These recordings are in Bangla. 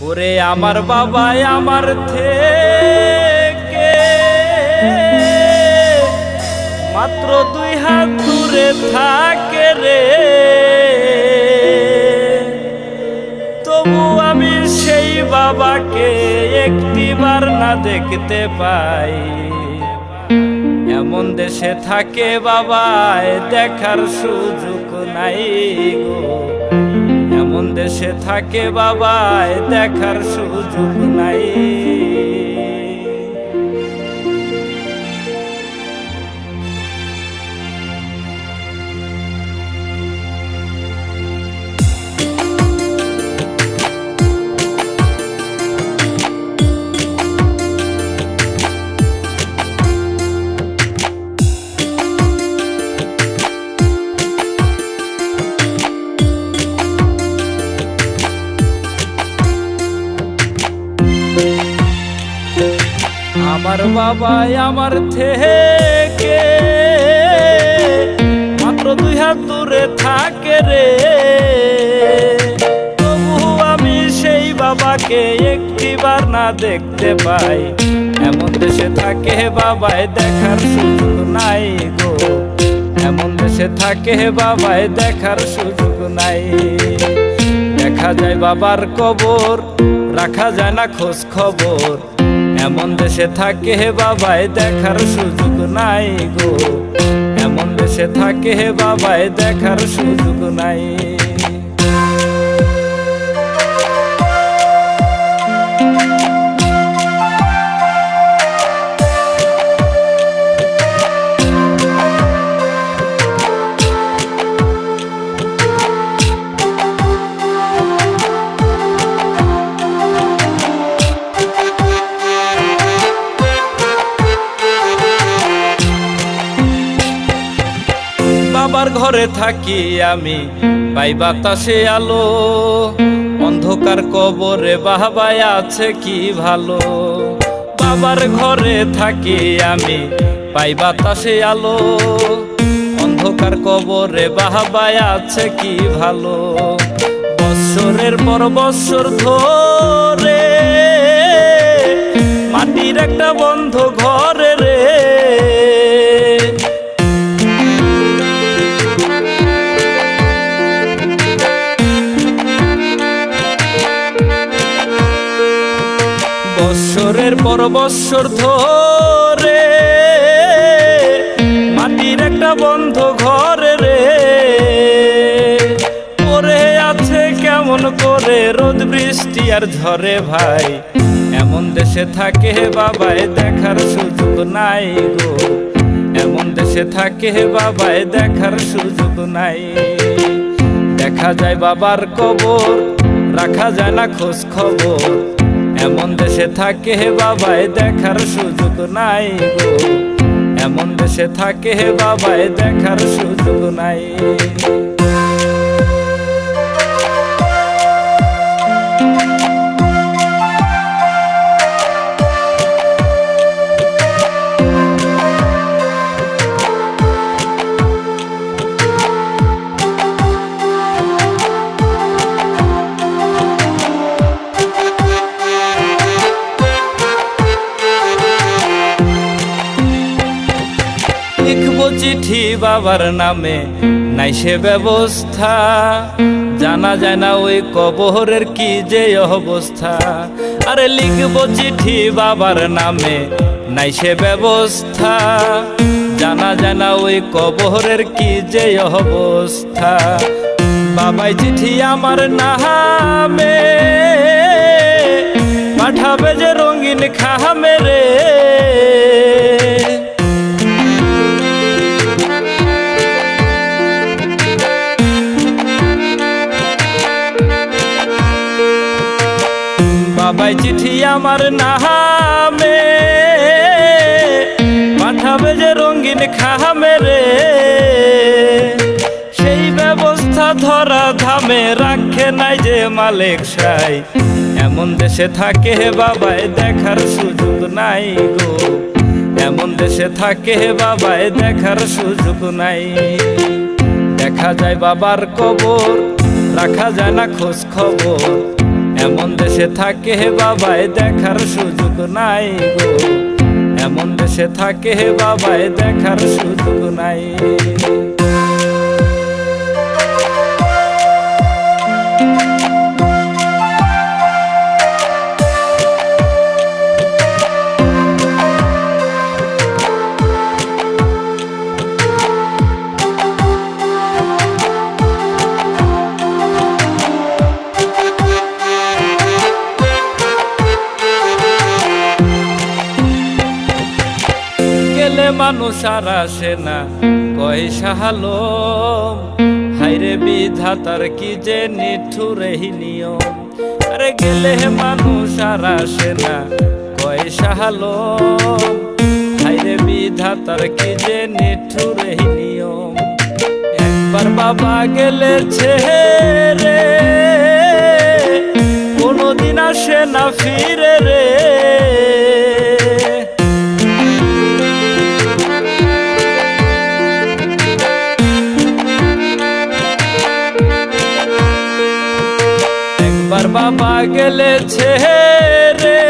ওরে আমার বাবাই আমার থেকে মাত্র 2 হাত দূরে থাকে রে, তবু আমি সেই বাবাকে একটিবার না দেখতে পাই। এমন দেশে থাকে বাবায় দেখার সুযোগ নাই গো, এমন দেশে থাকে বাবায় দেখার সুযোগ নাই। আমার বাবাই আমার থেকে মাত্র 2 হাত দূরে থাকে রে, তবু আমি সেই বাবাকে একটিবার না দেখতে পাই। এমন দেশে থাকে বাবাই দেখার সুযোগ নাই গো, এমন দেশে থাকে বাবাই দেখার সুযোগ নাই। দেখা যায় বাবার কবর, রাখা যায় না খোঁজ খবর, এমন দেশে থাকে বাবাই দেখার সুযোগ নাই গো, এমন দেশে থাকে বাবাই দেখার সুযোগ নাই। বাবার ঘরে থাকি আমি পাই বাতাসে আলো, অন্ধকার কবরে বাবাই আছে কি ভালো। বাবার ঘরে থাকি আমি পাই বাতাসে আলো, অন্ধকার কবরে বাবাই আছে কি ভালো। বৎসরের পর বৎসর ধরে মাটির একটা বন্ধ ঘরে রে, বৎসরের পর বৎসর ধরে মাটির একটা বন্ধ ঘরে রে, পড়ে আছে কেমন করে রোদ বৃষ্টি আর ঝরে ভাই। এমন দেশে থাকে বাবাই দেখার সুযোগ নাই গো, এমন দেশে থাকে বাবাই দেখার সুযোগ নাই। দেখা যায় বাবার কবর, রাখা যায় না খোঁজ খবর, এমন দেশে থাকে বাবাই দেখার সুযোগ নাই গো, এমন দেশে থাকে বাবাই দেখার সুযোগ নাই। লিখবো চিঠি বাবার নামে নাই সে ব্যবস্থা, জানা যায় না ওই কবরের কি যে অবস্থা। আরে লিখবো চিঠি বাবার নামে নাই সে ব্যবস্থা, জানা যায় না ওই কবরের কি যে অবস্থা। বাবাই চিঠি আমার নামে পাঠাবে যে রঙিন খামে রে, বাবাই চিঠি আমার নামে পাঠাবে যে রঙিন খামে রে, সেই ব্যবস্থা ধরা ধামে রাখে নাই যে মালিক সাই। এমন দেশে থাকে বাবাই দেখার সুযোগ নাই গো, এমন দেশে থাকে বাবাই দেখার সুযোগ নাই। দেখা যায় বাবার কবর, রাখা যায় না খোঁজ খবর, এমন দেশে থাকে বাবায় দেখার সুযোগ নাই গো, এমন দেশে থাকে বাবায় দেখার সুযোগ নাই। গেলে মানুষ আর আসে না কয় সাহালম, হাইরে বিধাতার কি যে নিঠুর এই নিয়ম। আরে গেলে মানুষ আর আসে না কয় সাহালম, হাইরে বিধাতার কি যে নিঠুর এই নিয়ম। একবার বাবা গেলে ছেড়ে কোনদিন আসে না ফিরে রে। একবার বাবা গেলে ছেড়ে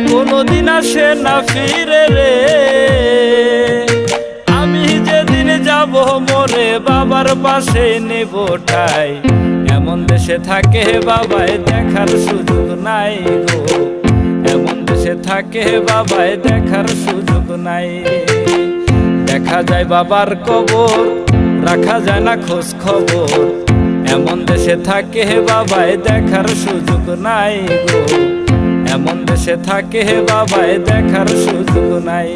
কোনদিন আসে না ফিরে রে। আমি যেদিন যাব মোরে বাবার পাশে নেব ঠাই, এমন দেশে থাকে বাবায় দেখার সুযোগ নাই গো, এমন দেশে থাকে বাবায় দেখার সুযোগ নাই। দেখা যায় বাবার কবর, রাখা যায় না খোঁজ খবর, এমন দেশে থাকে বাবায় দেখার সুযোগ নাই গো, এমন দেশে থাকে বাবায় দেখার সুযোগ নাই।